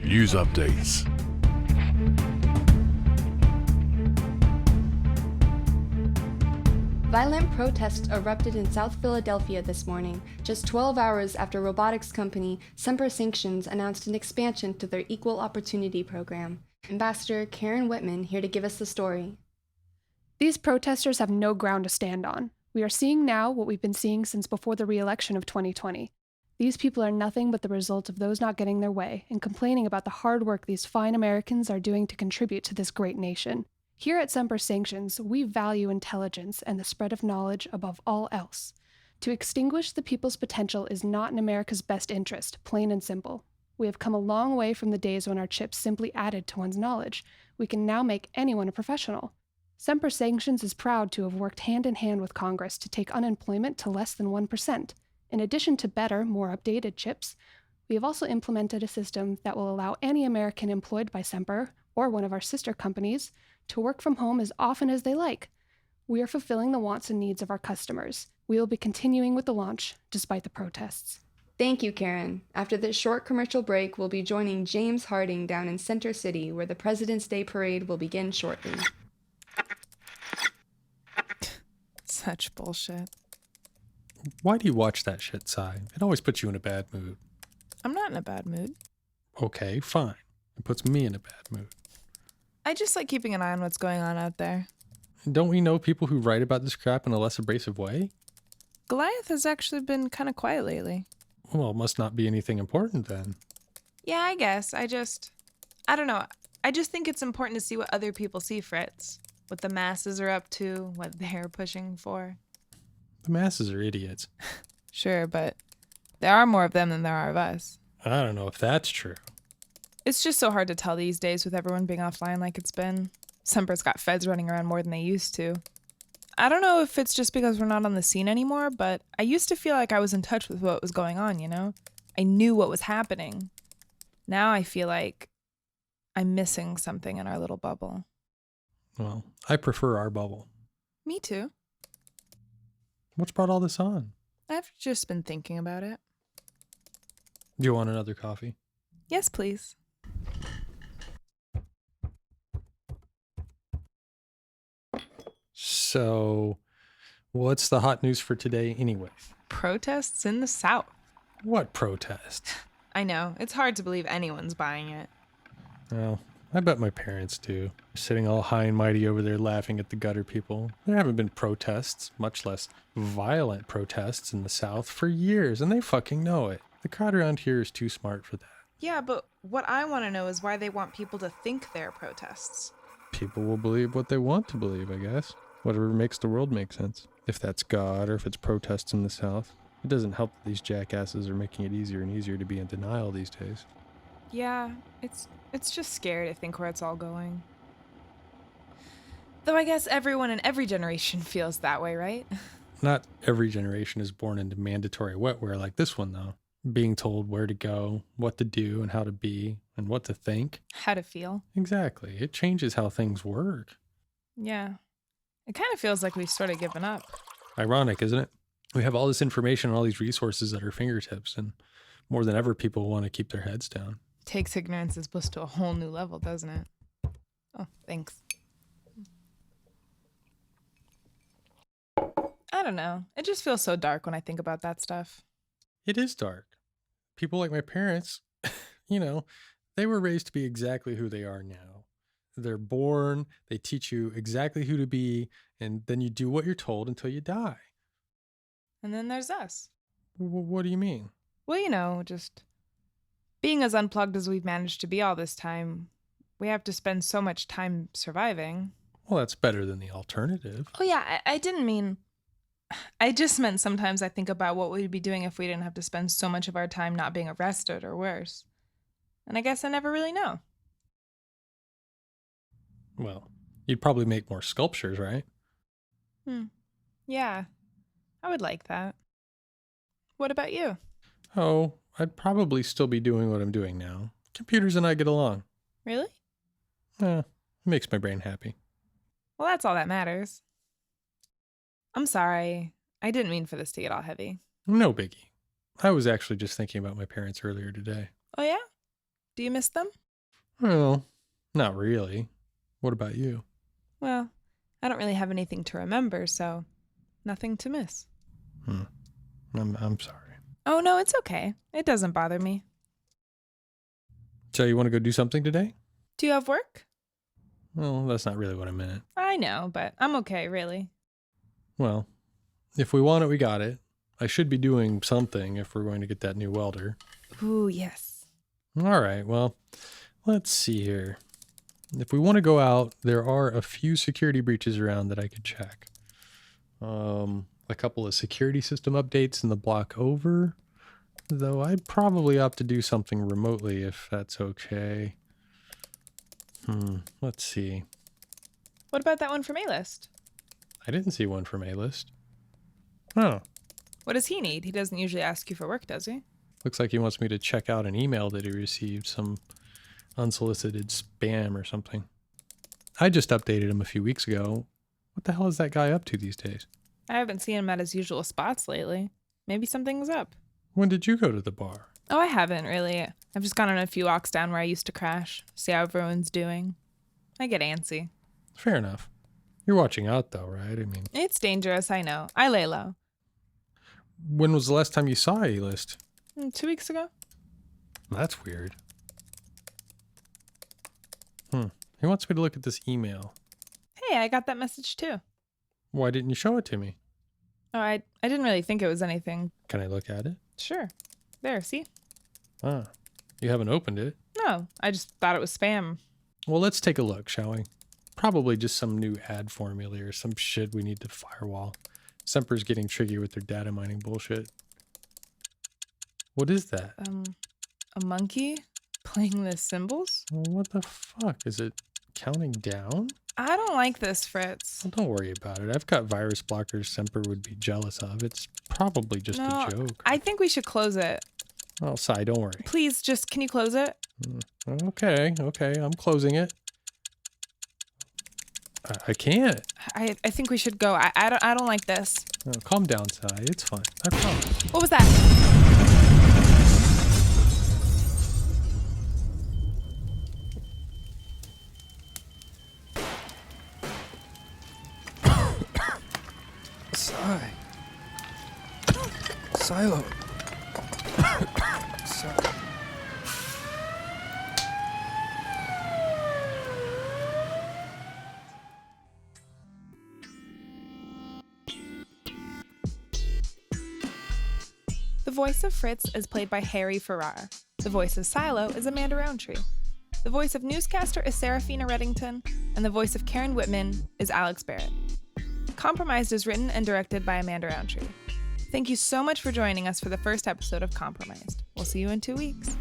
News updates. Violent protests erupted in South Philadelphia this morning, just 12 hours after robotics company FritX announced an expansion to their Equal Opportunity Program. Ambassador Karen Whitman here to give us the story. These protesters have no ground to stand on. We are seeing now what we've been seeing since before the re-election of 2020. These people are nothing but the result of those not getting their way and complaining about the hard work these fine Americans are doing to contribute to this great nation. Here at FritX, we value intelligence and the spread of knowledge above all else. To extinguish the people's potential is not in America's best interest, plain and simple. We have come a long way from the days when our chips simply added to one's knowledge. We can now make anyone a professional. FritX is proud to have worked hand in hand with Congress to take unemployment to less than 1%. In addition to better, more updated chips, we have also implemented a system that will allow any American employed by Semper, or one of our sister companies, to work from home as often as they like. We are fulfilling the wants and needs of our customers. We will be continuing with the launch, despite the protests. Thank you, Karen. After this short commercial break, we'll be joining James Harding down in Center City, where the President's Day Parade will begin shortly. Such bullshit. Why do you watch that shit, Psy? It always puts you in a bad mood. I'm not in a bad mood. Okay, fine. It puts me in a bad mood. I just like keeping an eye on what's going on out there. Don't we know people who write about this crap in a less abrasive way? Goliath has actually been kind of quiet lately. Well, it must not be anything important then. Yeah, I guess. I don't know. I just think it's important to see what other people see, Fritz. What the masses are up to, what they're pushing for. The masses are idiots. Sure, but there are more of them than there are of us. I don't know if that's true. It's just so hard to tell these days with everyone being offline like it's been. Semper's got feds running around more than they used to. I don't know if it's just because we're not on the scene anymore, but I used to feel like I was in touch with what was going on, you know? I knew what was happening. Now I feel like I'm missing something in our little bubble. Well, I prefer our bubble. Me too. What's brought all this on? I've just been thinking about it. Do you want another coffee? Yes, please. So, what's the hot news for today anyway? Protests in the South. What protest? I know. It's hard to believe anyone's buying it. Well, I bet my parents do. Sitting all high and mighty over there laughing at the gutter people. There haven't been protests, much less violent protests in the South for years, and they fucking know it. The crowd around here is too smart for that. Yeah, but what I want to know is why they want people to think they're protests. People will believe what they want to believe, I guess. Whatever makes the world make sense. If that's God or if it's protests in the South. It doesn't help that these jackasses are making it easier and easier to be in denial these days. Yeah, it's just scary to think where it's all going. Though I guess everyone in every generation feels that way, right? Not every generation is born into mandatory wetware like this one, though. Being told where to go, what to do, and how to be, and what to think. How to feel. Exactly. It changes how things work. Yeah. It kind of feels like we've sort of given up. Ironic, isn't it? We have all this information and all these resources at our fingertips, and more than ever, people want to keep their heads down. Takes ignorance as bliss to a whole new level, doesn't it? Oh, thanks. I don't know. It just feels so dark when I think about that stuff. It is dark. People like my parents, they were raised to be exactly who they are now. They're born, they teach you exactly who to be, and then you do what you're told until you die. And then there's us. What do you mean? Well, just being as unplugged as we've managed to be all this time, we have to spend so much time surviving. Well, that's better than the alternative. Oh yeah, I didn't mean... I just meant sometimes I think about what we'd be doing if we didn't have to spend so much of our time not being arrested or worse. And I guess I never really know. Well, you'd probably make more sculptures, right? Yeah, I would like that. What about you? Oh, I'd probably still be doing what I'm doing now. Computers and I get along. Really? It makes my brain happy. Well, that's all that matters. I'm sorry. I didn't mean for this to get all heavy. No biggie. I was actually just thinking about my parents earlier today. Oh, yeah? Do you miss them? Well, not really. What about you? Well, I don't really have anything to remember, so nothing to miss. I'm sorry. Oh, no, it's okay. It doesn't bother me. So you want to go do something today? Do you have work? Well, that's not really what I meant. I know, but I'm okay, really. Well, if we want it, we got it. I should be doing something if we're going to get that new welder. Ooh, yes. All right, well, let's see here. If we want to go out, there are a few security breaches around that I could check. A couple of security system updates in the block over, though I'd probably opt to do something remotely if that's okay. Let's see. What about that one from A-List? I didn't see one from A-List. Oh, What does he need? He doesn't usually ask you for work, does he? looks like he wants me to check out an email that he received, some unsolicited spam or something. I just updated him a few weeks ago. What the hell is that guy up to these days? I haven't seen him at his usual spots lately. Maybe something's up. When did you go to the bar? Oh, I haven't, really. I've just gone on a few walks down where I used to crash, see how everyone's doing. I get antsy. Fair enough. You're watching out though, right? I mean, It's dangerous, I know. I lay low. when was the last time you saw A-List? 2 weeks ago? That's weird. He wants me to look at this email. Hey, I got that message too. Why didn't you show it to me? Oh, I didn't really think it was anything. Can I look at it? Sure. There, see? Ah, you haven't opened it. No, I just thought it was spam. Well, let's take a look, shall we? Probably just some new ad formula or some shit we need to firewall. Semper's getting tricky with their data mining bullshit. What is that? A monkey playing the cymbals? Well, what the fuck? Is it counting down? I don't like this, Fritz. Well, don't worry about it. I've got virus blockers Semper would be jealous of. It's probably just a joke. I think we should close it. Oh, Psy, don't worry. Please, just can you close it? Okay, I'm closing it. I can't. I think we should go. I don't like this. Oh, calm down, Psy. It's fine. I promise. What was that? Psy0. The voice of Fritz is played by Harry Farrar. The voice of Psy0 is Amanda Roundtree. The voice of newscaster is Serafina Reddington, and the voice of Karen Whitman is Alex Barrett. Compromised is written and directed by Amanda Roundtree. Thank you so much for joining us for the first episode of Compromised. We'll see you in 2 weeks.